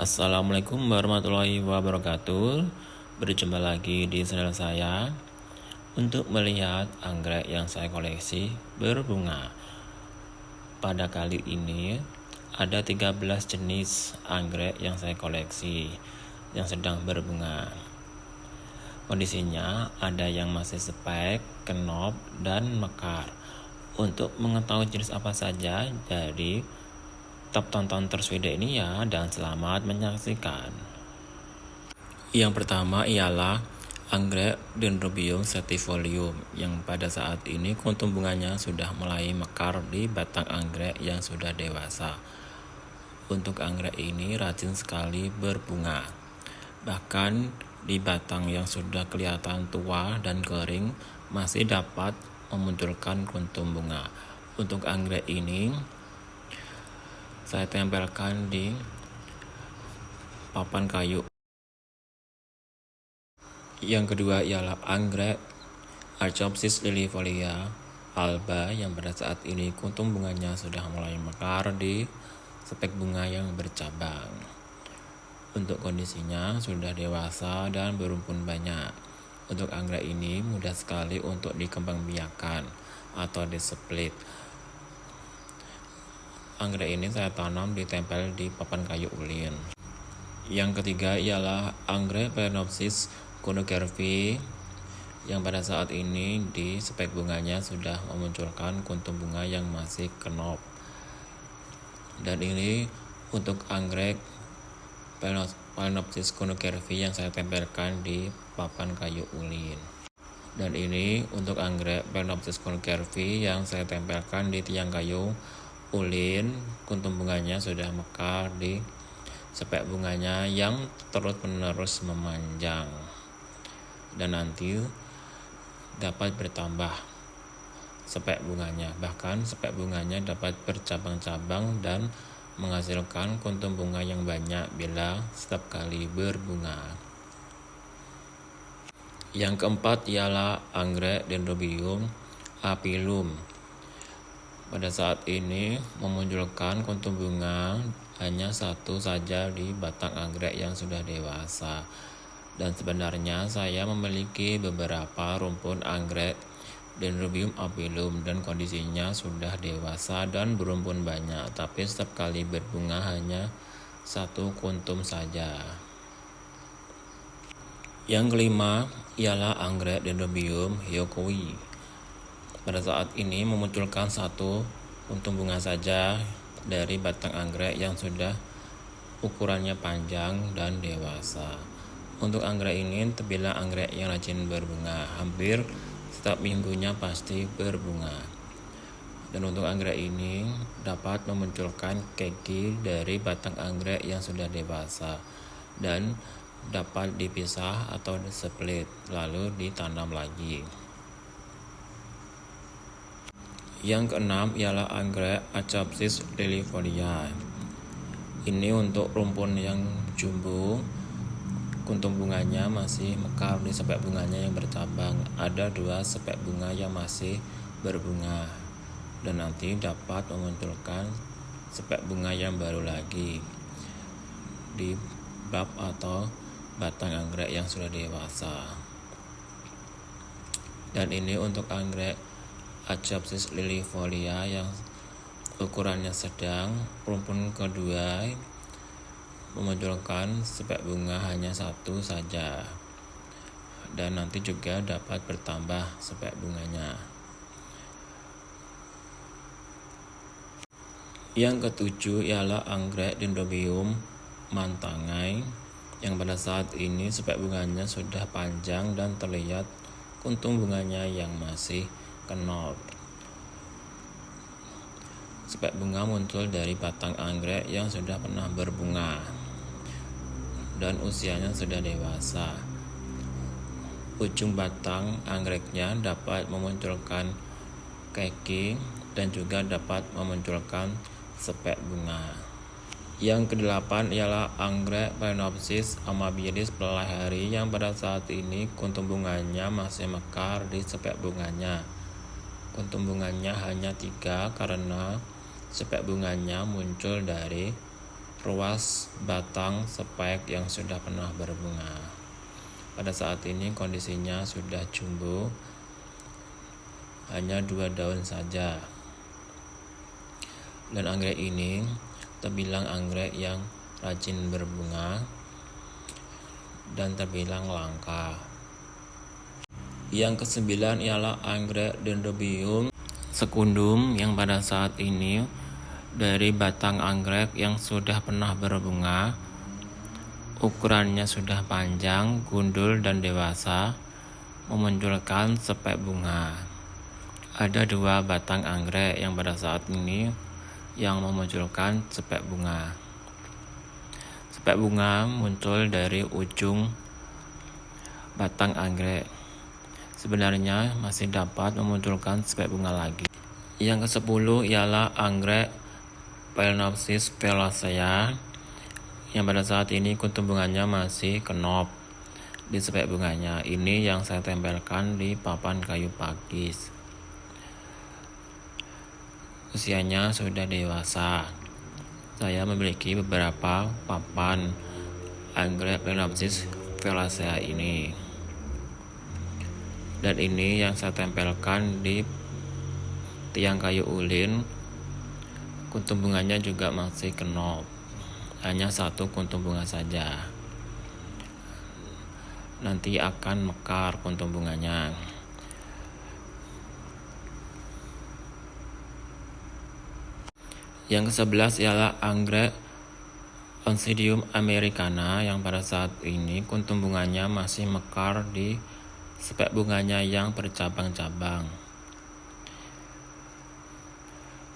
Assalamualaikum warahmatullahi wabarakatuh. Berjumpa lagi di channel saya untuk melihat anggrek yang saya koleksi berbunga. Pada kali ini ada 13 jenis anggrek yang saya koleksi yang sedang berbunga. Kondisinya ada yang masih spek, kenop, dan mekar. Untuk mengetahui jenis apa saja dari tetap tonton terus video ini ya, dan selamat menyaksikan. Yang pertama ialah anggrek Dendrobium sativolium yang pada saat ini kuntum bunganya sudah mulai mekar di batang anggrek yang sudah dewasa. Untuk anggrek ini rajin sekali berbunga. Bahkan di batang yang sudah kelihatan tua dan kering masih dapat memunculkan kuntum bunga. Untuk anggrek ini saya tempelkan di papan kayu. Yang kedua ialah anggrek Archopsis liliifolia alba yang pada saat ini kuntum bunganya sudah mulai mekar di spek bunga yang bercabang. Untuk kondisinya sudah dewasa dan berumpun banyak. Untuk anggrek ini mudah sekali untuk dikembangbiakan atau displit. Anggrek ini saya tanam ditempel di papan kayu ulin. Yang ketiga ialah anggrek Phalaenopsis conocervi yang pada saat ini di spek bunganya sudah memunculkan kuntum bunga yang masih kenop. Dan ini untuk anggrek Phalaenopsis conocervi yang saya tempelkan di papan kayu ulin. Dan ini untuk anggrek Phalaenopsis conocervi yang saya tempelkan di tiang kayu ulin, kuntum bunganya sudah mekar di spek bunganya yang terus-menerus memanjang dan nanti dapat bertambah spek bunganya, bahkan spek bunganya dapat bercabang-cabang dan menghasilkan kuntum bunga yang banyak bila setiap kali berbunga. Yang keempat ialah anggrek Dendrobium aphyllum. Pada saat ini memunculkan kuntum bunga hanya satu saja di batang anggrek yang sudah dewasa. Dan sebenarnya saya memiliki beberapa rumpun anggrek Dendrobium aphyllum dan kondisinya sudah dewasa dan berumpun banyak, tapi setiap kali berbunga hanya satu kuntum saja. Yang kelima ialah anggrek Dendrobium hyokoi. Pada saat ini memunculkan satu kuntum bunga saja dari batang anggrek yang sudah ukurannya panjang dan dewasa. Untuk anggrek ini terbilang anggrek yang rajin berbunga, hampir setiap minggunya pasti berbunga. Dan untuk anggrek ini dapat memunculkan keki dari batang anggrek yang sudah dewasa dan dapat dipisah atau displit lalu ditanam lagi. Yang keenam ialah anggrek Archopsis liliifolia. Ini untuk rumpun yang jumbo, kuntum bunganya masih mekar di spek bunganya yang bercabang. Ada 2 spek bunga yang masih berbunga dan nanti dapat memunculkan spek bunga yang baru lagi di bab atau batang anggrek yang sudah dewasa. Dan ini untuk anggrek Archopsis liliifolia yang ukurannya sedang, rumpun kedua memunculkan spek bunga hanya satu saja dan nanti juga dapat bertambah spek bunganya. Yang ketujuh ialah anggrek Dendrobium mantangai yang pada saat ini spek bunganya sudah panjang dan terlihat kuntum bunganya yang masih kenop. Spek bunga muncul dari batang anggrek yang sudah pernah berbunga dan usianya sudah dewasa. Ujung batang anggreknya dapat memunculkan keki dan juga dapat memunculkan spek bunga. Yang kedelapan ialah anggrek Phalaenopsis amabilis pelahari yang pada saat ini kuntum bunganya masih mekar di spek bunganya. Kuntum bunganya hanya 3 karena spek bunganya muncul dari ruas batang spike yang sudah pernah berbunga. Pada saat ini kondisinya sudah jumbo, hanya 2 daun saja. Dan anggrek ini terbilang anggrek yang rajin berbunga dan terbilang langka. Yang ke-9 ialah anggrek Dendrobium secundum yang pada saat ini dari batang anggrek yang sudah pernah berbunga, ukurannya sudah panjang, gundul dan dewasa, memunculkan spek bunga. Ada 2 batang anggrek yang pada saat ini yang memunculkan spek bunga. Spek bunga muncul dari ujung batang anggrek. Sebenarnya masih dapat memunculkan spek bunga lagi. Yang ke-10 ialah anggrek Phalaenopsis violacea yang pada saat ini kuntum bunganya masih kenop di spek bunganya. Ini yang saya tempelkan di papan kayu pakis. Usianya sudah dewasa. Saya memiliki beberapa papan anggrek Phalaenopsis violacea ini. Dan ini yang saya tempelkan di tiang kayu ulin. Kuntum bunganya juga masih kenop. Hanya 1 kuntum bunga saja. Nanti akan mekar kuntum bunganya. Yang ke-11 ialah anggrek Oncidium americana yang pada saat ini kuntum bunganya masih mekar di spek bunganya yang bercabang-cabang.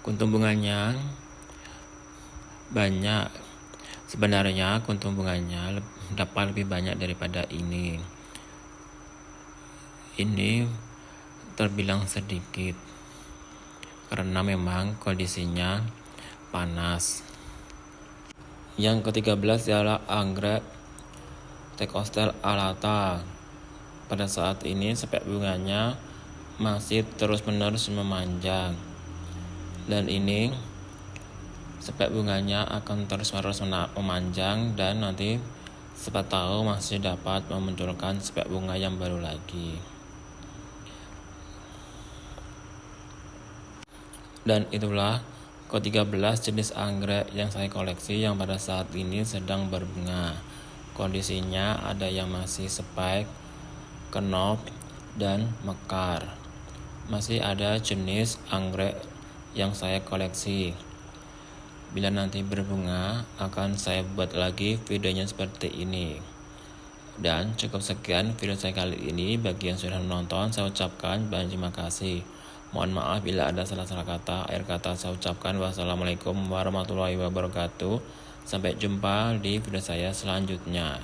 Kuntum bunganya banyak. Sebenarnya kuntum bunganya dapat lebih banyak daripada ini. Ini terbilang sedikit karena memang kondisinya panas. Yang ke-13 ialah anggrek Thecostel alata. Pada saat ini spek bunganya masih terus-menerus memanjang. Dan ini spek bunganya akan terus-menerus memanjang dan nanti siapa tahu masih dapat memunculkan spek bunga yang baru lagi. Dan itulah ke-13 jenis anggrek yang saya koleksi yang pada saat ini sedang berbunga. Kondisinya ada yang masih spike, kenop, dan mekar. Masih ada jenis anggrek yang saya koleksi. Bila nanti berbunga, akan saya buat lagi videonya seperti ini. Dan cukup sekian video saya kali ini. Bagi yang sudah menonton, saya ucapkan banyak terima kasih. Mohon maaf bila ada salah-salah kata. Akhir kata saya ucapkan wassalamualaikum warahmatullahi wabarakatuh. Sampai jumpa di video saya selanjutnya.